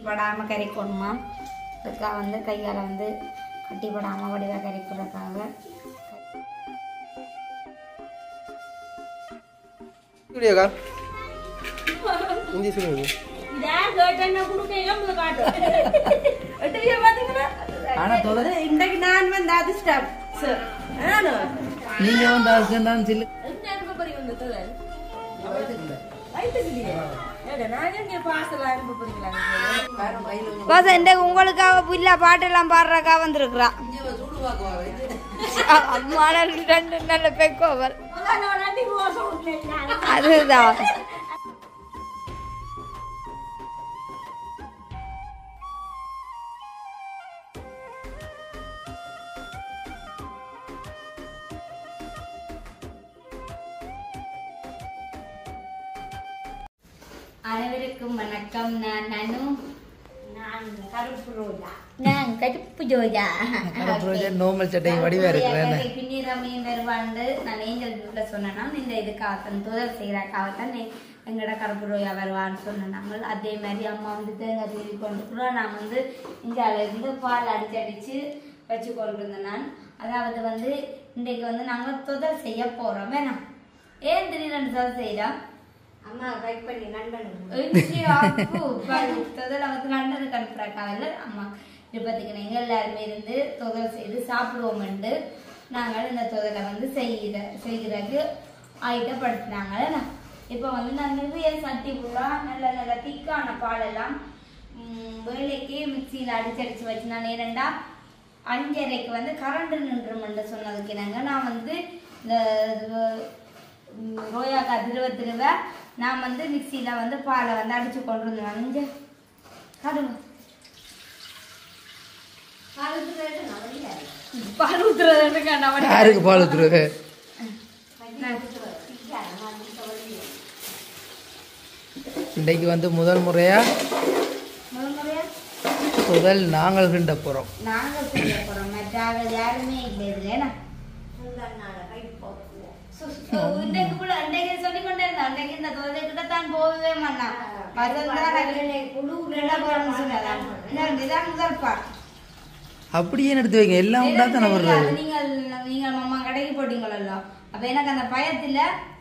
படாமல் கறிக்கணுமா. அதுக்காக வந்து கையால் வந்து கட்டி படாமல் வடிவாக கறிக்கிறதுக்காக இன்னைக்கு நான் வந்து அதிர்ஷ்டம் நீங்க வந்து அதுக்கு சொல்லு உங்களுக்காக புல்ல பாட்டெல்லாம் பாடுறக்கா வந்திருக்கிறா. ரெண்டு நல்ல பெக்கோவர் அதுதான். அனைவருக்கும் வணக்கம். நான் நனு. நான் கருப்பு ரோஜா. நான் கருப்பு ஜோஜா. கருப்பு ரோஜா நார்மல் சட்டை வடிவா இருக்குறேன். பின்னிரமையும் வருவாண்டு நான் ஏஞ்சல் வீட்ல சொன்னேன்னா இந்த இதுக்காகத்தான் துதல் செய்யறக்காகத்தான் எங்கட கருப்பு ரோஜா வருவான்னு சொன்னாங்க. அதே மாதிரி அம்மா வந்து தேங்காய் திருவி கொண்டு நான் வந்து இந்தியாவில இருந்து பால் அடிச்சு வச்சு கொண்டு இருந்தேன். நான் அதாவது வந்து இன்றைக்கு வந்து நாங்கள் துதல் செய்ய போறோம். வேணாம் ஏன் திடீர்னு துதல் செய்யறோம்? அம்மா ரைட் பண்ணி நண்பன் நண்டனுக்கு அனுப்புறாக்காவில்ல அம்மா இப்பத்துக்கு நீங்க எல்லாருமே இருந்து தொதல் செய்து சாப்பிடுவோம். நாங்கள் இந்த தொதலை வந்து செய்கிறதுக்கு ஆயத்தப்படுத்தினாங்க. இப்போ வந்து நான் நிறைய சட்டி பூரா நல்ல நல்ல திக்கான பாலெல்லாம் வேலைக்கு மிக்சியில் அடிச்சு வச்சு நான் 5:30க்கு வந்து கரண்ட் நின்றுமென்று சொன்னதுக்கு நான் வந்து இந்த ரோயாக்கா திருவ நான் வந்து மிக்சியில் வந்து பாலை வந்து அடிச்சு கொண்டு வந்தேன். பால் ஊத்துறது யாருக்கு பால் ஊத்துறது? இன்றைக்கு வந்து முதல் முறையா முதல் நாங்கள் கிண்ட போறோம். நாங்கள் கிண்ட போறோம். மற்ற யாருமே இல்லை இதுல. அப்படியே எடுத்து வைங்க. எல்லாம் நீங்க மாமா கடைக்கு போட்டீங்களோ அப்ப எனக்கு அந்த பயத்துல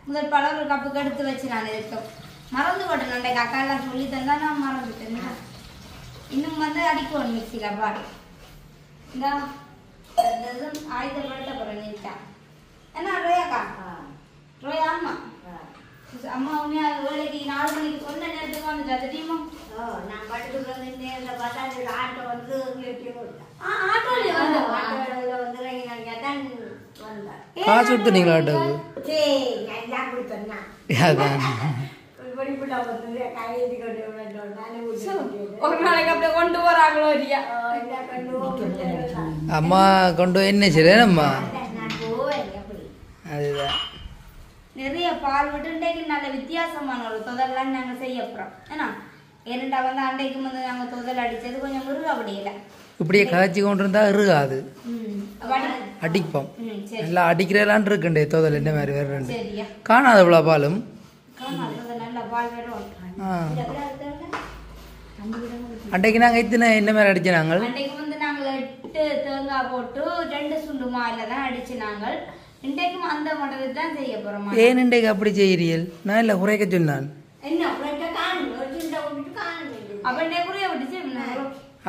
முதல் பல ஒரு கப்புக்கு எடுத்து வச்சு நான் இருக்கோம். மறந்து போட்டேன். அன்றைக்கு அக்கா எல்லாம் சொல்லி தந்தா நான் மறந்துட்டேன். இன்னும் வந்து அடிக்கணும் மிக்சியில பாடு. இந்த ஆயுதப்படுத்த போறேன் நீட்டா. என்ன ரோயாக்கா? ரோயா அம்மா அம்மா உண்மையா வேலைக்கு 4 மணிக்கு சொன்ன நேரத்துக்கு வந்துட்டா தெரியுமா? நான் பட்டுக்கு நேரில் பார்த்தா ஆட்டோ வந்து காசு கொடுத்தீங்களா ஆட்டோக்கு? ஒரு நாளைக்கு அப்படியே கொண்டு போறாங்களோ இல்லையா? அம்மா கொண்டு என்ன செய்யறேன்ம்மா? அதுதான் நிறைய பால் விட்டு நல்ல வித்தியாசமான ஒரு தொதல்லாம் நாங்க செய்ய போறோம். ஏன்னா ஏனண்டா வந்து அன்றைக்கு வந்து நாங்க தொதல் அடிச்சது கொஞ்சம் முருக அப்படியில இப்படியே காய்ச்சி கொண்டு இருந்தா இருக்காது. அடிப்போம் நல்லா அடிக்கிறலான் இருக்குண்டே தொதல் என்ன மாதிரி வேற காணாத இவ்வளோ பாலும் அன்றைக்கு நாங்க இத்தனை என்ன மாதிரி அடிச்சு நாங்கள் அன்றைக்கு வந்து நாங்கள் 8 தேங்காய் போட்டு 2 சுண்டு மாயில தான் அடிச்சு நாங்கள் இன்றைக்கும் அந்த மாடல் தான் செய்ய போறோம். ஏன் இன்றைக்கு அப்படி செய்கிறீர்கள்? நான் இல்லை குறைக்க சொன்னான்.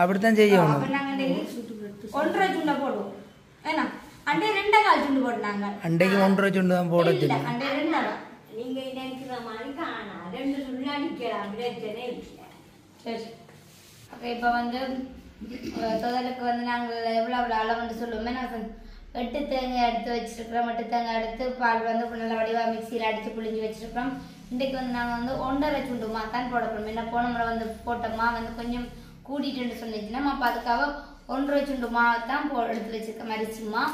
அப்படித்தான் செய்யணும். 1.5 சுண்டை போடுவோம். ஏன்னா அண்டே 2.25 சுண்டு போட்டாங்க. அன்றைக்கு 1.5 சுண்டு தான் போட சொன்னேன். அண்டே 2 நீங்க நினைக்கிற மாதிரி காணா 2 சுண்டு அடிக்கலாம். சரி அப்போ இப்போ வந்து தொதலுக்கு வந்து நாங்கள் எவ்வளோ அளவுன்னு சொல்லுவோமே. நான் 8 தேங்காய் எடுத்து வச்சிருக்கிறோம். 8 தேங்காய் எடுத்து பால் வந்து நல்ல வடிவாக மிக்சியில் அடித்து புளிஞ்சு வச்சிருக்கிறோம். இன்றைக்கு வந்து நாங்கள் வந்து 1.5 சுண்டுமா தான் போட போகிறோம். என்ன போன முறை வந்து போட்டோமா வந்து கொஞ்சம் கூட்டிகிட்டு சொன்னிச்சுன்னா அப்போ அதுக்காக 1.5 சுண்டுமா தான் எடுத்து வச்சிருக்கோம் அரிசிமா.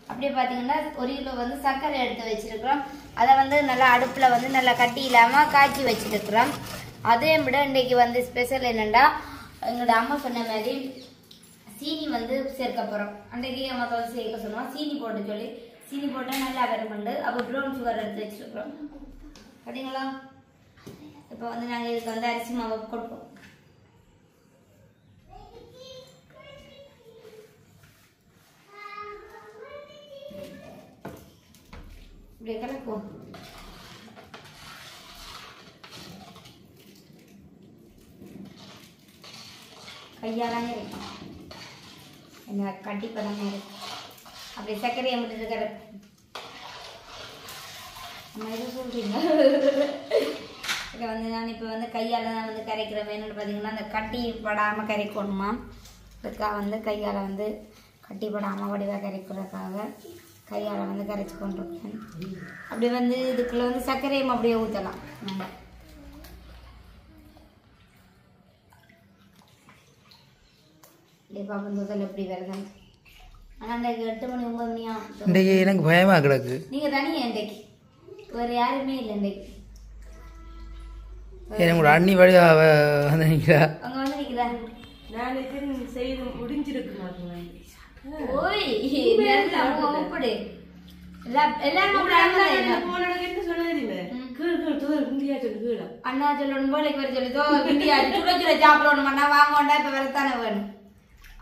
அப்படியே பார்த்தீங்கன்னா 1 கிலோ வந்து சர்க்கரை எடுத்து வச்சிருக்கிறோம். அதை வந்து நல்லா அடுப்பில் வந்து நல்லா கட்டி இல்லாமல் காய்ச்சி வச்சிருக்கிறோம். அதே விட இன்றைக்கு வந்து ஸ்பெஷல் என்னென்னா எங்களோட அம்மா சொன்ன மாதிரி சீனி வந்து சேர்க்க போகிறோம். அன்றைக்கு அம்மா தோசை சேர்க்க சொன்னோம். சீனி போட்டு சொல்லி சீனி போட்டால் நல்லா வருமெண்டு அப்போ ப்ரௌன் சுகர் எடுத்து வச்சுருக்குறோம். பார்த்தீங்களா? இப்போ வந்து நாங்கள் இதுக்கு வந்து அரிசி மாவு கொடுப்போம். இப்படியே கலக்குவோம். கையாலாங்க இருக்கும் என்ன கட்டிப்பதாங்க இருக்கு. அப்படி சர்க்கரையை மட்டும் இருக்கிற நம்ம எதுவும் சொல்றீங்க. இதை நான் இப்போ கையால் தான் கரைக்கிற வேணும்னு பார்த்தீங்கன்னா அந்த கட்டி படாமல் கரைக்கணுமா. அதுக்காக கையால் கட்டிப்படாமல் வடிவாக கரைக்கிறதுக்காக கையால் கரைச்சி கொண்டிருக்கேன். அப்படி இதுக்குள்ளே சர்க்கரையும் அப்படியே ஊற்றலாம். நம்ம பாப்பந்தோதல் எப்படி வருதுன்னு. ஆனால் அன்றைக்கு 8 மணி 9 மணியா இன்றைக்கு எனக்கு பயமாக கிடக்கு. நீங்கள் தனியா இன்றைக்கு வேறு யாருமே இல்லை. இன்றைக்கு என்னோட அண்ணி வழியா நினைக்கிறா அங்கே நிற்கிறா. நான் செய்து முடிஞ்சிருக்கு. ஓய் அப்படி அண்ணா சொல்லணும் போலைக்கு வர சொல்லி சுட சாப்பிடணும் அண்ணா வாங்கோண்டா இப்போ வரத்தானே வேணும்.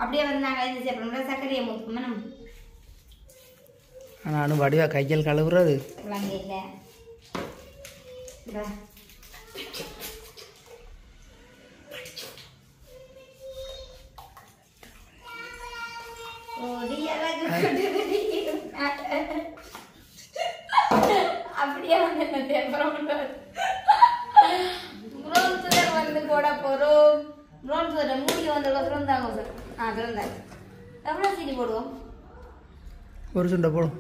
அப்படியே நாங்கள் இது சாப்பிடணும்னா சர்க்கரையை மூத்துக்குமா நம்ம. நானும் வடிவா கையில் கழுவுறது இல்லை அப்படியே போட போறோம். ப்ரௌன் சுகர் மூடிக்கு வந்ததுக்கப்புறம் தாங்க சார். திறந்தாரு. எவ்வளோ சீனி போடுவோம்? ஒரு சுண்டை போடும்.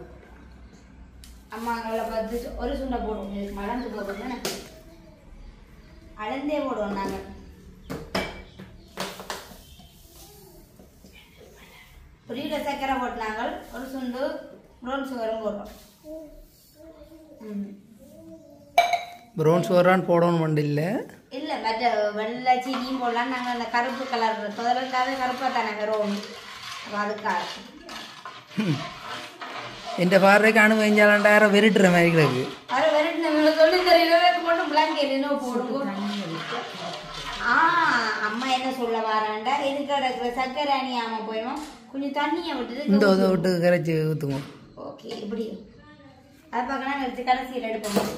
அம்மாங்களை பார்த்து ஒரு சுண்டை போடுவோம். அளந்து போடுவோம் தானே. அளந்தே போடுவோம் நாங்கள். ஒரு கிலோ சர்க்கரை போட்டுனாங்க. ஒரு சுண்டு ப்ரௌன் சுகரும் போடுறோம். ப்ரௌன் சுகரான் போடணும் வண்டி இல்லை இல்லை மற்ற வெள்ளை சீனியும் போடலாம். நாங்கள் அந்த கருப்பு கலர் முதலுக்காக கருப்பாக தானே வரும். அப்போ அதுக்காக எந்த பார்வைக்கு அனுபவிஞ்சாலாண்டாயிரம் வெறிட்டுற மாதிரி கிடக்கு. அது வெறிட்டு சொல்லி தெரியல மட்டும் பிளாங்கெட் என்ன போடுவோம். அம்மா என்ன சொல்ல வராண்டா இது கிடக்குற சர்க்கரை அணியாமல் போயிடும். கொஞ்சம் தண்ணியை விட்டுட்டு இந்த உதவி விட்டு கரைச்சி ஊற்றுவோம். ஓகே இப்படி அதை பார்க்கலாம். நிறுத்தி கடைசியில் எடுப்போம்.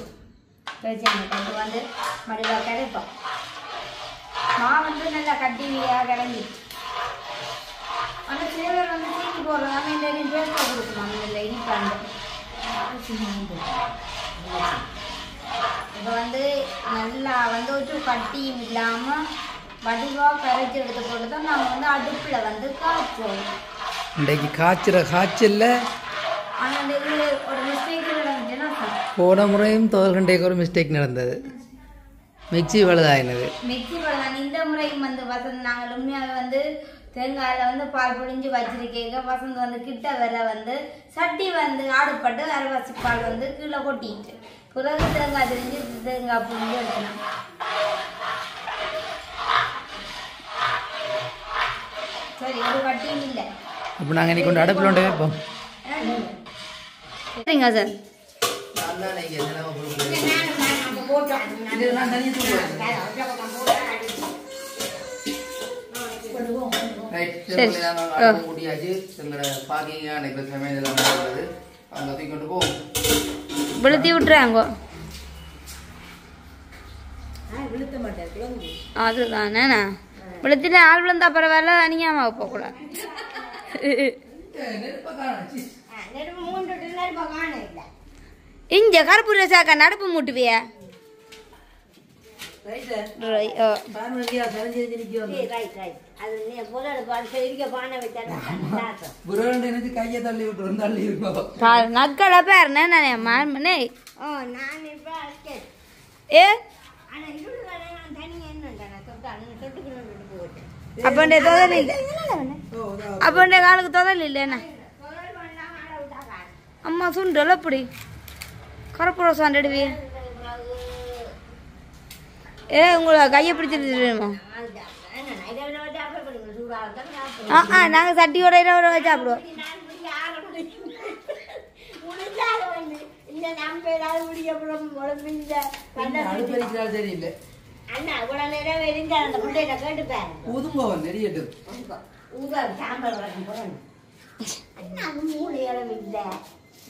கழிச்சு மடிவாக கிடைப்போம். மாவு நல்லா கட்டியாக கிடங்கி. ஆனால் சிலர் சீனி போடுறோம். நம்ம இந்த பேஸ்ட்டாக கொடுக்கணும். இல்லை இனிப்பாண்டு இப்போ நல்லா ஒரு கட்டியும் இல்லாமல் வடிவாக கரைச்சி எடுத்து போட்டு தான் நாங்கள் அடுப்பில் காய்ச்சோம். இன்றைக்கு காய்ச்சல ஆனால் ஒரு மிஸ்டேக் நடந்துச்சுன்னா போன முறையும் தோல்கண்டைக்கு ஒரு மிஸ்டேக் நடந்தது. மிக்சி பழுதாயினது. மிக்சி பழுதான். இந்த முறையும் வசந்த் நாங்கள் உண்மையாக தேங்காயில் பால் புழிஞ்சு வச்சிருக்கேங்க. வசந்த் கிட்ட வர சட்டி ஆடுபட்டு அரைவாசி பால் கீழே கொட்டிட்டு பிறகு தேங்காய் திரிஞ்சு தேங்காய் புழிஞ்சு எடுக்கணும். சரி ஒரு கட்டியும் இல்லை. அப்போ நாங்கள் இன்னைக்கு கொண்டு அடுப்பில் கொண்டு வைப்போம். சரிங்க சார். விழுத்தி விட்டுறாங்க. அதுதானே விழுத்திட்டு ஆள் விழுந்தா பரவாயில்ல. அணியாம போகக்கூடாது. இங்க கருப்பு ரசாக்கா நடுப்பு மூட்டுவியா? நக்கல பேர் ஏ அப்பண்டே தொதல் இல்லை. அப்பண்டே காலுக்கு தொதல் இல்லைண்ணா. அம்மா சுண்டல் அப்படி கருப்பு ரோசான் எடுவிய. ஏ உங்களை கையை பிடிச்சிருமா? நாங்கள் சட்டியோட 20 ரூபா சாப்பிடுவோம்.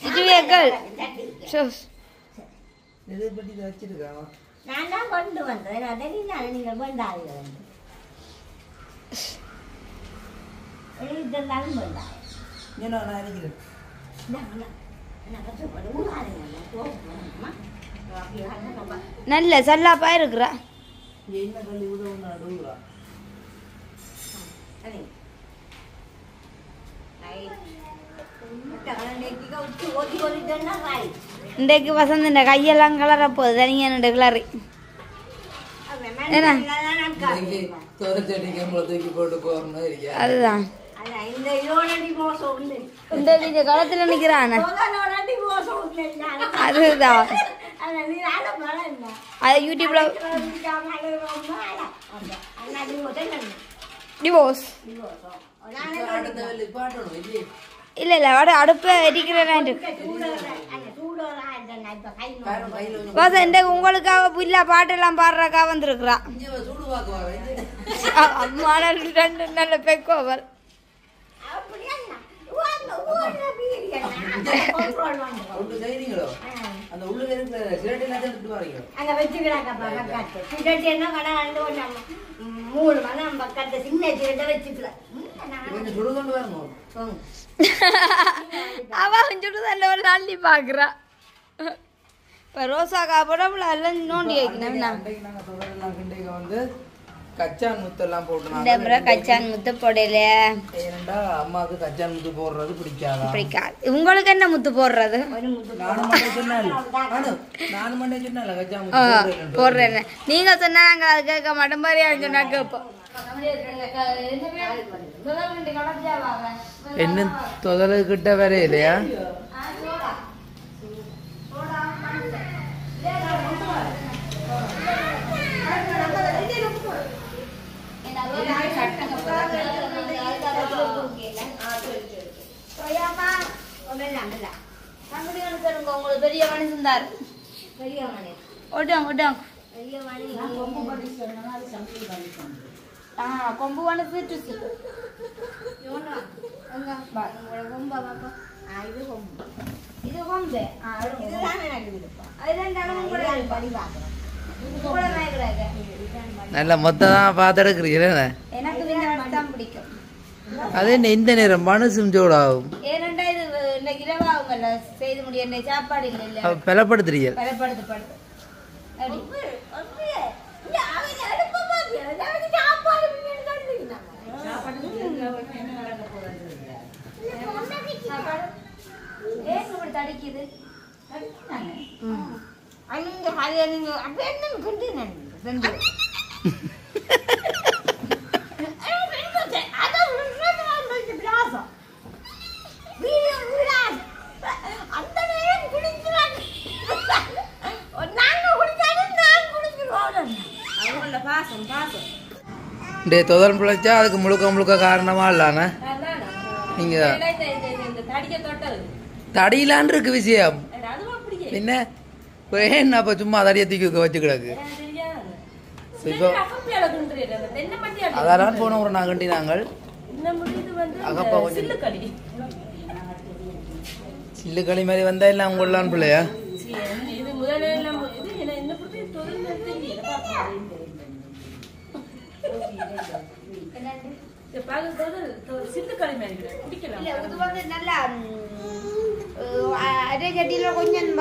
இதுவேக்கள் இதை பற்றி வச்சிருக்கா நான் தான் கொண்டு வந்தேன் அதை நீங்கள் வேண்டாதீங்க இதெல்லாம் வேண்டாம் நான் நினைக்கிறேன் நல்ல சல்லாப்பா இருக்கிறா என்ன கல்வி உதவும் நடுவுறா இன்றைக்கு வசந்த் இந்த கையெல்லாம் கலர போகுது தனியா நின்று கிளறி அதுதான் இந்த காலத்துல நிக்கிறான் அதுதான் அது யூடியூப்ல டிவோர்ஸ் இல்ல இல்ல வட அடுப்ப எரிக்கிறேன் உங்களுக்காக புல்ல பாட்டெல்லாம் பாடுறக்கா வந்திருக்கிறா நல்ல பெக்கோவர் அவன் சுடுதல்ல ஒரு அள்ளி பாக்குறா இப்ப ரோசாக்கா போட எல்லாம் நோண்டி வைக்கணும் வந்து கச்சான் முத்தெல்லாம் இந்த முறை கச்சான் முத்து போடல ஏனண்டா அம்மாவுக்கு கச்சான் முத்து போடுறது பிடிக்காது உங்களுக்கு என்ன முத்து போடுறது போடுறேன் நீங்க சொன்னா நாங்க அது கேட்க மாட்டோம் மாதிரியா சொன்னா கேட்போம் என்ன தொதல கிட்ட வேற இல்லையா பெரிய மனுஷன் கொம்பு மனசு இது கொம்பு நல்ல மொத்தம் பார்த்துடுக்கிறீங்க எனக்கு பிடிக்கும் அதே இந்த நேரம் மனசும் ஜோடாகும் ஏனண்டா இது இன்னைக்கு இரவாகுங்கல்ல செய்து முடிய சாப்பாடு இல்ல பலப்படுத்துறீங்க பலப்படுத்து தடிக்குது தொதல் பிழைச்சா அதுக்கு முழுக்க முழுக்க காரணமா இல்லானே நீங்க தடியிலான் இருக்கு விஷயம் என்ன ஏன் அப்ப சும்மா தடியை தூக்கி வச்சு கிடக்கு அதெல்லாம் போன ஒரு நாங்கண்டி நாங்கள் அகப்பா கொஞ்சம் சில்லுக்களி மாதிரி வந்தா இல்ல அவங்க உள்ளான் பிள்ளையா கொஞ்சம்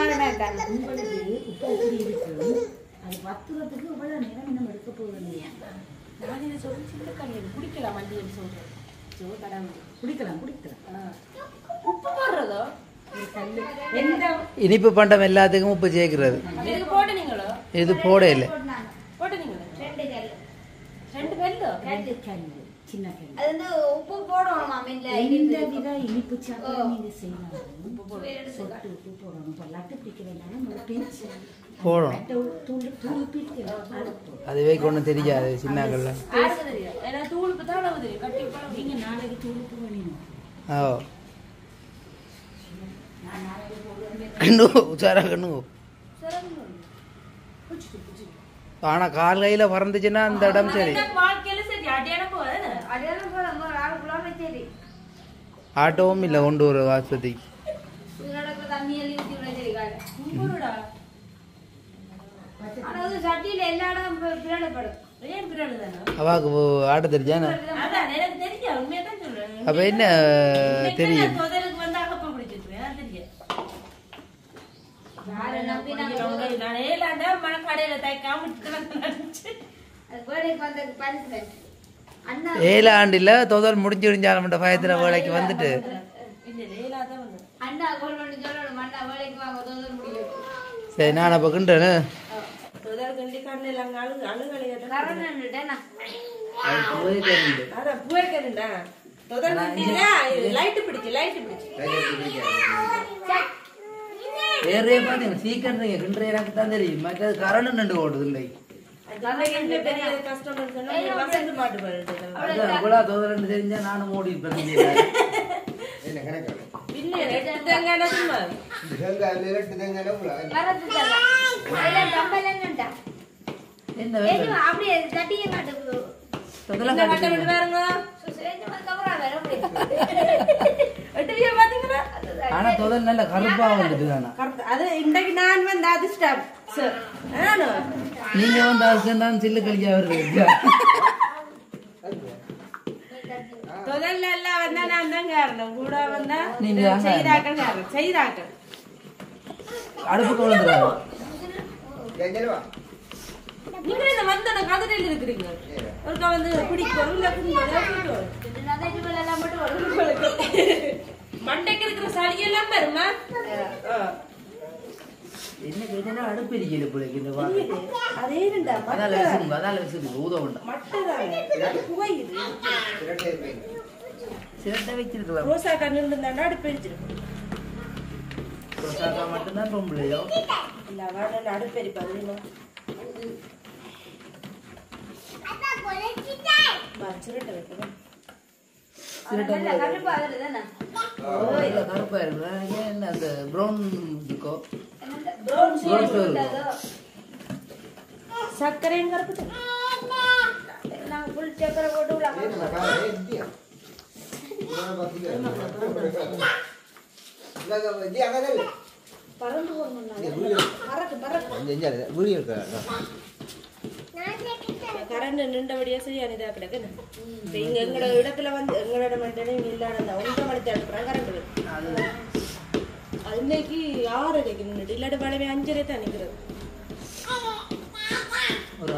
இனிப்பு பண்டம் எல்லாத்துக்கும் உப்பு சேர்க்கிறது இது போட இல்லை உப்பு போடணும் இனிப்பு போடணும் அதுவே கொண்டு தெரியாது சின்னாக்கள்ல ஓ கண்ணு உச்சாரா கண்ணு ஆனா கால் கையில பறந்துச்சுன்னா அந்த இடம் சரி ஆட்டோவும் இல்லை கொண்டு ஒரு ஆஸ்பத்திரிக்கு போது சட்டியில எல்லா இடம் பிறடுபடும். ஏன் பிறகு தானே அவாக்கு ஆட்ட தெரிஞ்சானே அதான் எனக்கு தெரியும் உண்மையா தான் சொல்றேன். அப்ப என்ன தெரியும் முதலுக்கு வந்து அகப்ப பிடிச்சிருக்கேன் தெரியும். யாரை நம்பி நாங்க நான் ஏலாண்டா மனக்கடையில தைக்காம விட்டுட்டு வந்து அது வேலைக்கு வந்ததுக்கு பனிஷ்மெண்ட். அண்ணா 7 ஆண்டுல தொதல் முடிஞ்சிருந்தாலும் பயத்துல வேலைக்கு வந்துட்டு இல்ல ஏலாதான் வந்து அண்ணா கோல் பண்ணி சொல்லணும் அண்ணா வேலைக்கு வாங்க தோதல் முடியும். சரி நான் அப்ப கிண்டுறேன்னு முதல் கண்டி கண்ணில் அங்க அழுகலையா கரண்ட்டேனா அதான் பூர்க்கணுண்டா முதல் கண்டினா லைட் பிடிச்சு வேறே பாத்தீங்க சீக்கிரம் கிண்டுற எனக்கு தான் தெரியும் மற்றது கரண்ட் நின்று ஓடுது இல்லை பெரிய கஸ்டமர் சொன்னா வசந்து மாட்டு பாருங்க அவ்வளோ தொதல் தெரிஞ்சா நானும் ஓடி இருப்பேன் பின்ன எடுத்தாங்க சும்மா என்ன அப்படியே தட்டிய மாட்டு தொதலாம் பாருங்க ஆனா தொதல் நல்ல கருப்பா வந்துட்டு தானா அது இன்றைக்கு நான் வந்து அதிர்ஷ்டம் நீங்க வந்து அதுதான் சில்லு கழிக்கா வருது முதல்ல எல்லாம் வந்தா நான் தான் காரணம் கூட வந்தா நீங்க செய்தாக்கள் காரணம் செய்தாக்கள் அடுப்புக்கு விழுந்துடாது நீங்க இந்த வந்தோட கதிரையில் இருக்கிறீங்க ஒருக்கா வந்து பிடிக்கும் இல்ல மண்டைக்கு இருக்கிற சளியெல்லாம் வருமா என்ன கேட்டா அடுப்பு இருக்கல பிள்ளைக்கு இந்த அதே அதால வச்சிருக்கு ஊத உண்டா மட்டும் புகையுது சிரட்டை வச்சிருக்கலாம் ரோசா கண்ணு இருந்தா அடுப்பு எரிச்சிருக்கும் ரோசாக்கா மட்டும்தான் பொம்பளையோ இல்ல அவட அடுப்பு எரிப்பாது சிரட்டை வைக்கணும் கருப்பா வருதுதானே கருப்பா இருக்கு என்ன அந்த ப்ரௌன் இருக்கோ சர்க்கரையும் கருப்பு நாங்க புல் சக்கரை போட்டு பறந்து கரண்ட் நின்றபடியா சரியான இதா கிடக்கு இங்க எங்களோட இடத்துல வந்து எங்களோட மட்டும் இல்லாத 1 மணிக்கு அனுப்புறாங்க கரண்ட் அது இன்னைக்கு 6:30 நின்றுட்டு இல்லாட பழமே 5:30 தான் நிக்கிறது ஒரு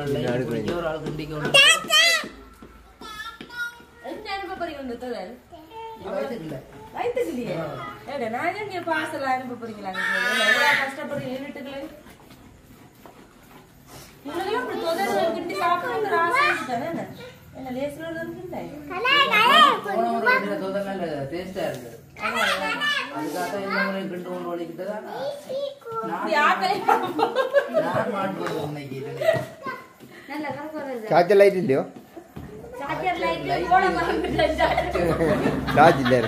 ஆள் கண்டிக்க என்ன அனுப்ப போறீங்க இந்த தொழில் இல்ல வயிற்றுக்கு இல்லையா ஏடா நான் எங்க பார்சல் அனுப்ப போறீங்களா கஷ்டப்படுறீங்க வீட்டுக்குள்ள நீங்களும் அப்படி தொழில் கிண்டி சாப்பிடுற ஆசை தானே என்ன லேசில் போன முறை தொதல் நல்ல டேஸ்டா இருக்கு அதுக்காக இந்த முறை கிண்டு கொண்டு வலிக்கிட்டதா நான் மாட்டுவோம் இன்னைக்கு நல்ல கருப்பா வருது. சார்ஜர் லைட் இல்லையோ சார்ஜர் லைட் போட மறந்துட்டேன். சார்ஜ் இல்லை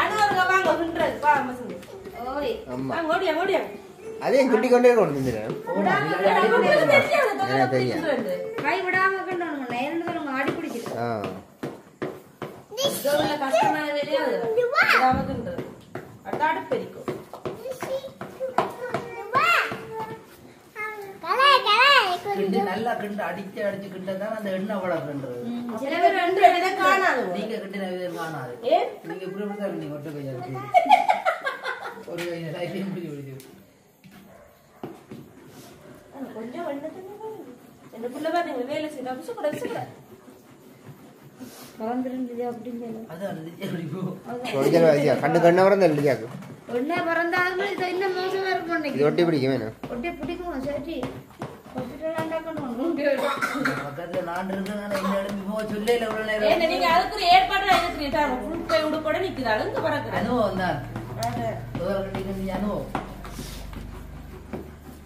அனுவருங்க வாங்க பின்றது பா மசந்து ஓய் ஆமா வாங்க ஓடியா ஓடியா அதையும் குட்டி கொண்டே கொண்டு வந்துடுறேன் தெரியும் கை விடாம கண்டோம் நேரண்டு தரம் ஆடி பிடிச்சிட்டு ஆ இதுல கஷ்டமான வேலையா அது விடாம கிண்டது அடுத்த அடுப்பு எரிக்கும் கிண்டு நல்லா கிண்டு அடிச்சு கிண்டதான் அந்த எண்ணெய் அவ்வளவு கிண்டுறது சில பேர் 2 இடம் காணாது நீங்க கிண்டின விதம் காணாது ஏன் நீங்க இப்படி இப்படிதான் நீங்க ஒட்ட கையா இருக்கு ஒரு கையில லைட்டையும் பிடிச்சி பிடிச்சி கொஞ்சம் வண்ணத்துல இந்த புள்ள பாருங்க வேலை செய்யற புசு கூட சுட பறந்துருந்தது அப்படின்னு சொல்லு. அது அழுதுச்சே பிடிக்கும் ஒரிஜினல் வாசியா கண்ணு கண்ணவரம் தான் இல்லையாக்கு ஒன்னே பறந்தாலும் இது இன்னும் மோசமா இருக்கும் இது இன்னைக்கு. ஒட்டி பிடிக்கும் வேணும் ஒட்டே பிடிக்கும் சரி பக்கத்துல நான் இருக்கேன் இந்த இடத்துக்கு போக சொல்லையில எவ்வளவு நேரம் ஏன்னா நீங்க அதுக்கு ஒரு ஏற்பாடு எடுத்துக்கிட்டாங்க ஃபுல் பை உடுப்பட நிக்கிறாங்க இங்க பறக்குறாங்க அனுபவம் தான் கண்டிக்க அனுபவம்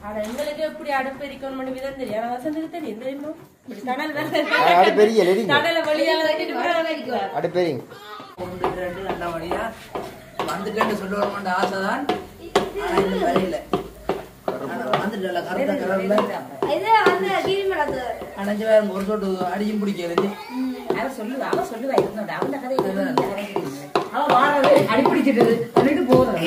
ஆனா எங்களுக்கு எப்படி அடுப்பு எரிக்கணும் பண்ணி விதம் தெரியும் வசந்துக்கு தெரியும் தெரியுமா இப்படி தணல் அது பெரிய லெடிங்க தணல வழியால கட்டிட்டு போறாங்க அது பெரிய ஒன்று ரெண்டு நல்ல வழியா வந்துட்டேன்னு சொல்லுவோம் ஆசைதான் ஆனா இந்த வரையில வந்துட்டல கருத்த கலர்ல இது அந்த கீழ்மலத்து அடைஞ்சு வேற ஒரு சொட்டு அடியும் பிடிக்கிறது அவன் சொல்லுவா இருந்தா அவன் கதை அவன் வாரவே அடிப்பிடிச்சிட்டது சொல்லிட்டு போறேன்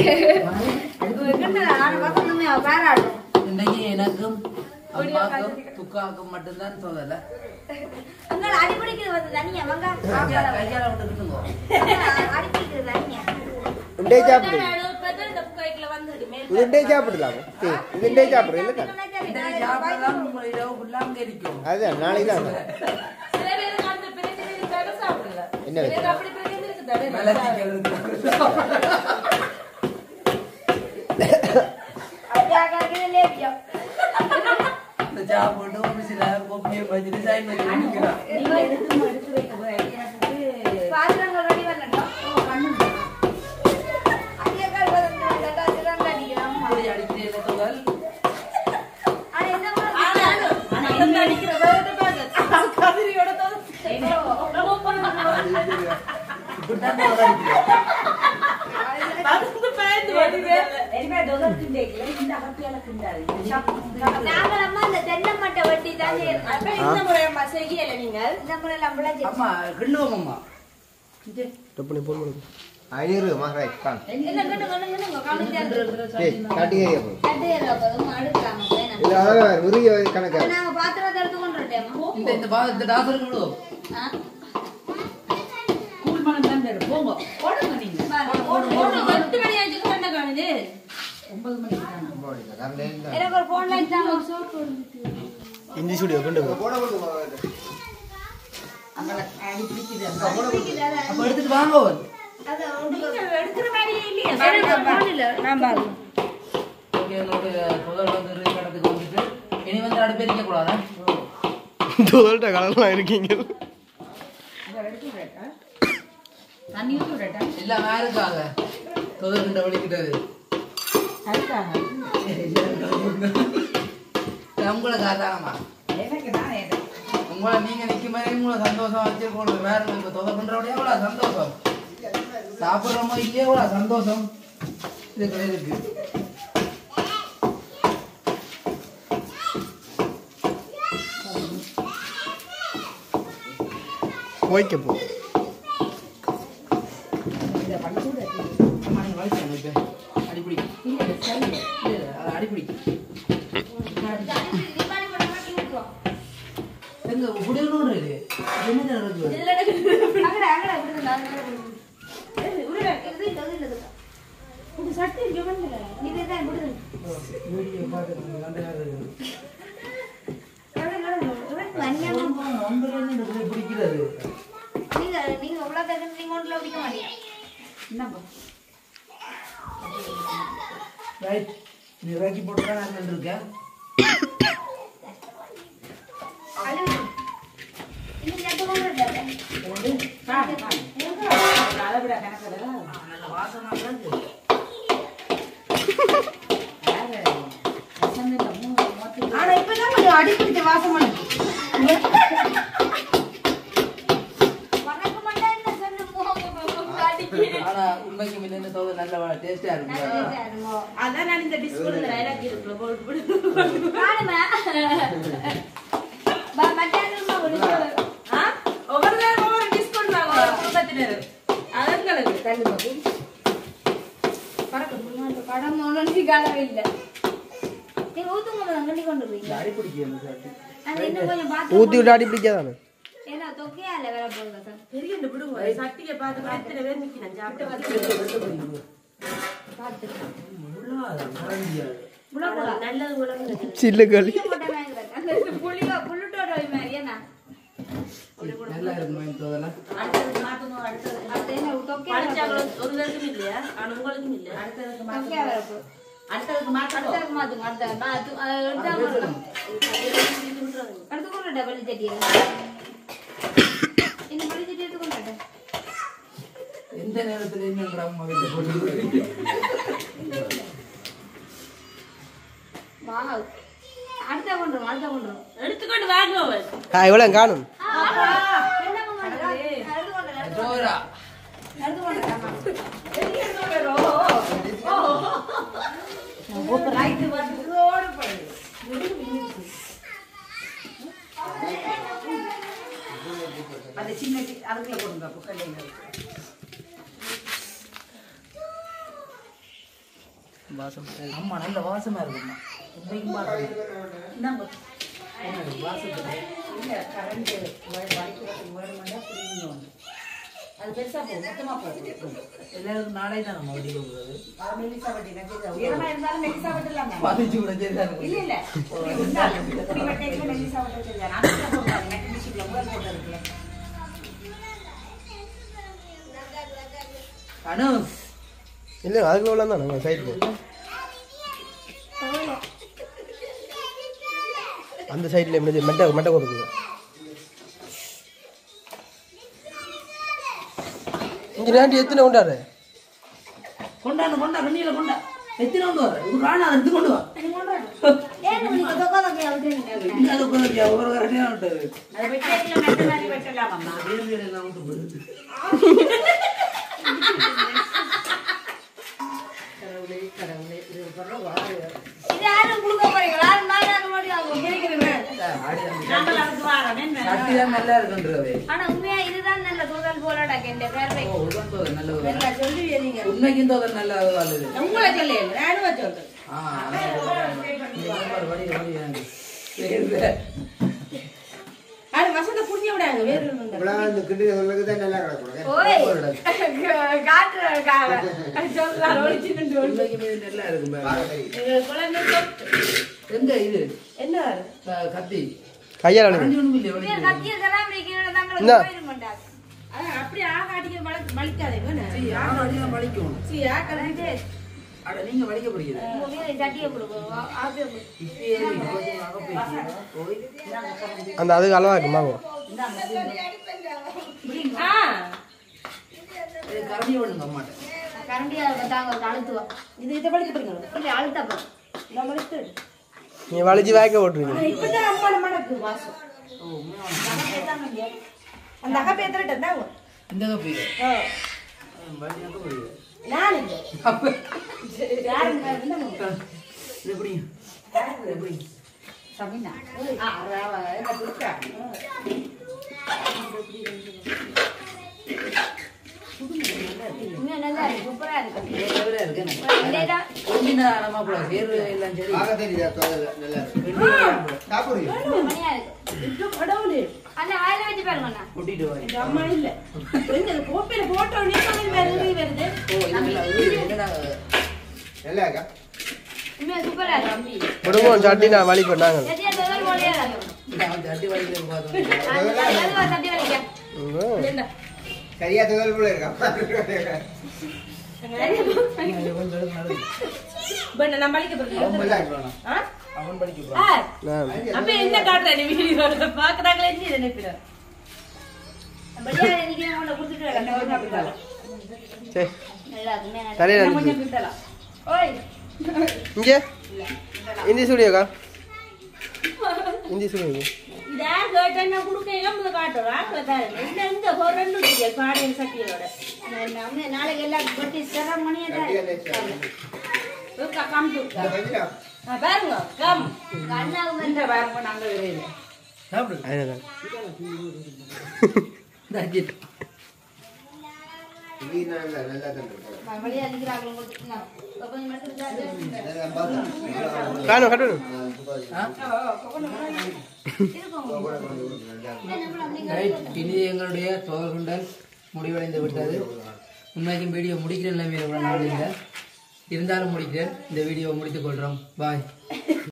அதுக்கு வெக்கண்டா நான் பக்கம் பாராடும் இன்னைக்கு எனக்கும் அம்மாக்கும் துக்காக்கும் மட்டும்தான் சொல்லல. அங்க அடிபடிக்கிறது வந்து தனியா வாங்க. கையால விட்டுக்குங்க. அடிபடிக்கிறது தனியா. உண்டே சாப்பிடு. இந்த புகைக்குள்ள வந்துடு மேல் உண்டே சாப்பிடலாம். உண்டே சாப்பிடு இல்ல. இன்னைக்கு சாப்பிடலாம் உங்களை இரவு ஃபுல்லா அங்க இருக்கும். அதான் நாளைக்கு தான். சில பேருக்கு அந்த பிரச்சனை இருக்காது சாப்பிடல. என்ன எனக்கு அப்படி பிரச்சனை இருக்குது. மலச்சிக்கல் இருக்கு. அப்படியே கரெக்டா லேபியா. இந்த சாப்பிட்டு ஆபீஸ்ல கோப்பியை வச்சிட்டு சைன் பண்ணி நிக்கிறான். நீங்க எடுத்து வைக்க எனக்கு பாத்திரங்கள் ரெடி பண்ணட்டும். பண்ணு. அடியக்கால் வந்து சிறந்த அடிக்கலாம். அப்படி அடிக்கிறீங்க தோதல். ஆனா என்ன ஆனா என்ன அடிக்கிற வேற பாக்க கதிரியோட தோது இப்படிதான் தோதல் அடிக்கிறீங்க. அதுக்கு பயந்து வருது என்ன டொலர் கிண்டேக்கல இந்த அகத்தியால கிண்டாரு நாங்கள் அம்மா இந்த தென்னை மட்டை வெட்டி தான் செய்யறோம். அப்ப இந்த முறை அம்மா செய்யல நீங்க இந்த முறை நம்மள அம்மா கிண்டுவோம் அம்மா. டப்புனு போன் பண்ணு. ஐநூறு மகராய் கான். என்ன கண்ணு காமிச்சாரு. ஏய் காட்டி ஏரியா போ. கட்டையற அப்பதும் அடுக்கலாம் வேணாம். இது அழகா உரிய கணக்கா. நாங்க பாத்திரத்தை எடுத்து கொண்டுட்டேமா. இந்த டாக்டர் விடுவோம். கூல் மனம் தான் பேரு போங்க போடுங்க நீங்க போடு 8 மணி ஆச்சு கண்ண காணுது 9 மணிக்கு தான எனக்கு ஒரு போன் லைட் தான் சோப்பு இஞ்சி ஸ்டுடியோ கொண்டு போ. அங்கல அடி பிடிக்குது அப்ப எடுத்துட்டு வாங்க. அத நீங்க எடுக்கிற மாதிரியே இல்லையா நான் பாருங்க. ஓகே நோட்டு தோதல் வந்து கடத்துக்கு வந்துட்டு இனி வந்து அடுப்பெரிக்க கூடாதா? தோல்ட்ட கலலாம் இருக்கீங்க. தண்ணி ஊத்துறடா இல்ல வேறுக்காக தோதல் கிட்ட வலிக்கிட்டது. அதுக்காக உங்களை காரணமா எனக்கு நான் ஏதோ உங்களை நீங்க நிக்கும் மாதிரி உங்களை சந்தோஷம் வச்சிருக்கோம். வேற இப்ப தோதல் பண்றபடியா எவ்வளவு சந்தோஷம். சாப்பிடுறோமோ இல்லையே எவ்வளவு சந்தோஷம் இதுக்குள்ள இருக்கு. ஓகே போ. அம்மா நீங்க வலிச்சாங்க இப்ப அடிப்படி அடிப்படி தீபாவளி பண்ண மாட்டி விட்டுறோம். எங்க குடியனோட இது என்ன நடக்குது? அங்கட விடுங்க உருடா இது இந்த சட்டி இங்க வந்து இதுதான் விடுங்க. வீடியோ பாக்குறது கண்டாரு. பிடிக்கிறது நீங்க நீங்க எவ்வளவு பேர் நீங்க ஒண்ணுல பிடிக்க மாட்டீங்க. என்னப்பா ரைட் நீ ராக்கி போட்டு நான் இருக்கேன். இன்னும் நெட்டு கொண்டுட்டாங்க. பாரு அளவிட கணக்குல நல்ல வாசமா இருக்கு. ஆனா இப்பதான் கொஞ்சம் அடிப்பிடிச்ச வாசம் பண்ணுது வணக்கம் மண்டா என்ன சொன்ன முகம் அடிக்கி. ஆனா உண்மைக்கு முன்ன தோது நல்ல டேஸ்டா இருக்கு. அதான் நான் இந்த டிஷ் கொடுத்த டைலாக் இருக்குல போட்டு காணுமா மட்டானுமா விடுங்க. ஒவ்வொரு நேரம் ஒவ்வொரு டிஷ் கொடுத்தாங்க ஒரு குடும்பத்தினர் அதங்களுக்கு தள்ளுங்க பறக்க படம் ஒன்றும் காணவே இல்லை. நீங்க ஊத்துங்க கண்டி கொண்டு போய் அடிப்பிடிக்கு அந்த சாட்டி அது இன்னும் கொஞ்சம் பார்த்து ஊத்தி விட்டு அடி பிடிக்காதானே. ஏன்னா தொக்கையா இல்லை வேற போடுங்க சார். பெரிய விடுங்க சட்டியை பார்த்து எத்தனை பேர் நிக்கிறேன் சாப்பிட்டு நல்லது உலகம் சில்லு களி. புள்ளுட்டோட மாதிரி என்ன நல்லா இருக்கு தோதெல்லாம். அடுத்ததுக்கு மாத்தணும் அடுத்தது அது என்ன தொக்கையா படிச்சாங்களும் ஒரு பேருக்கும் இல்லையா ஆனா உங்களுக்கும் இல்ல அடுத்ததுக்கு தொக்கையா வேற போ அடுத்ததுக்கு மாத்தணும் அடுத்தது மாத்துங்க அடுத்து கொண்டுட்ட பள்ளி சட்டி இந்த பள்ளி சட்டி எடுத்து கொண்டுட்ட எந்த நேரத்துல என்ன அம்மா வீட்டை போட்டு வா அடுத்த கொண்டுரும் எடுத்துக்கொண்டு வாங்க இவ்வளவு காணும். ஜோரா அந்த சின்ன அதுக்குள்ள போடுங்க புக்கல்ல வாசம் அம்மா நல்ல வாசமா இருக்கும்மா. உண்மைக்கும் பார்த்து இந்தாங்க அது பெருசா போகும் மொத்தமா போகும் எல்லாருக்கும் நாளை தான் நம்ம வட்டி கொடுக்குறது மெல்லிசா வட்டி உயரமா இருந்தாலும் மெல்லிசா வட்டலாம் பதிச்சு கூட சரி இல்ல இல்ல இப்படி வட்டைக்குள்ள மெல்லிசா வட்ட தெரியாது நான் போடுறாங்க மெல்லிசிக்குள்ள முதல் போட்டு இருக்குல்ல அனு இல்லை அதுக்கு எவ்வளோ தான் நம்ம சைடில் அந்த சைடில் எப்படி மெட்டை கொடுக்குது இங்கே நாட்டி எத்தனை கொண்டாரு கொண்டா கண்ணியில கொண்டா எத்தனை கொண்டு வர இது காணாத எடுத்து கொண்டு வா ஒரு கரண்டியா விட்டாரு அது வெட்டைக்குள்ள மெட்ட மாதிரி வெட்டலாம் அம்மா எல்லாம் விட்டு போயிடுது கடவுளே இது பரவ வாரு இது யாரும் கொடுக்க போறீங்களா நான் ஓடி ஆகும் நாங்கள் அதுக்கு வாரோம் என்ன சட்டிதான் நல்லா இருக்குன்றது ஆனா உண்மையா இதுதான் நல்ல தோதல் போலடா இந்த பேர்வை ஓ உடன் தோதல் நல்லது நல்லா சொல்லுவீங்க நீங்க உண்மைக்கும் தோதல் நல்லா வருது உங்களை சொல்லு நானும் சொல்றேன் அது வசந்த புண்ணிய விடாங்க வேறு ஓய் காட்டு சொல்லலாம் எங்க இது என்ன கத்தி கையால் கத்திய செல்லாம் தங்களுக்கு போயிட மாட்டாங்க அப்படி ஆகாட்டிக்கு வலிக்காதே படிக்கும் அட நீங்க படிக்க படிக்கிறது சட்டியை கொடுக்கும் அந்த அதுக்கு அளவாக இருக்குமாங்க கரண்டி ஒண்ணுங்க அம்மாட்ட கரண்டியா தாங்க ஒரு அழுத்துவோம் இது இதை வலிக்க போறீங்க அழுத்தப்போ நான் வலித்து நீ வலிச்சு வாய்க்க ஓட்டுறீங்க இப்பதான் அம்மா மணக்கு வாசம் அந்த அக்கா பேத்துட்டு இருந்தாங்க இந்த கப்பி நான் இல்லை யாருங்க இது எப்படி எப்படி சமினா என்ன கொடுத்தா இன்னும் நல்லா இருக்கு சூப்பரா இருக்கு மணியா இருக்கு கடவுளே அந்த வாயில வச்சு பாருங்க எங்க அம்மா இல்ல எங்க கோப்பையில போட்டோ வருது உண்மையா சூப்பரா இருக்கு குடும்பம் சட்டி நான் வலி பண்ணாங்க சரியா தோதல் போலையா சட்டி வலிக்க சரியா தோதல் போல இருக்கா நான் பழிக்க போறேன் அவன் படிக்க அப்ப என்ன காட்டுற நீ வீடியோல பாக்குறாங்களே நீ நினைப்பிட சரி சரியா கொஞ்சம் கிட்டலாம் ஓய் இங்கே இந்தி ஸ்டுடியோக்கா இந்தி ஸ்டுடியோ இதா கேட்டா குடுக்க இளம்பு காட்டுறோம் என்ன இந்த ரெண்டு பாடியல் சட்டியோட நாளைக்கு எல்லாம் பட்டி சிற மணியை கம் பாருங்க கம் அண்ணாவும் இந்த பாருங்க நாங்க விரையில சாப்பிடு அதுதான் வழியா அடிக்கிறாங்க கொஞ்சம் மட்டும் காணும் கட்டணும் இனி எங்களுடைய தோல்குண்டல் முடிவடைந்து விட்டது. உண்மைக்கும் வீடியோ முடிக்கிற நிலைமையில் கூட நாள் இல்லை, இருந்தாலும் முடிக்கிறேன். இந்த வீடியோவை முடித்துக் கொள்கிறோம். பாய்.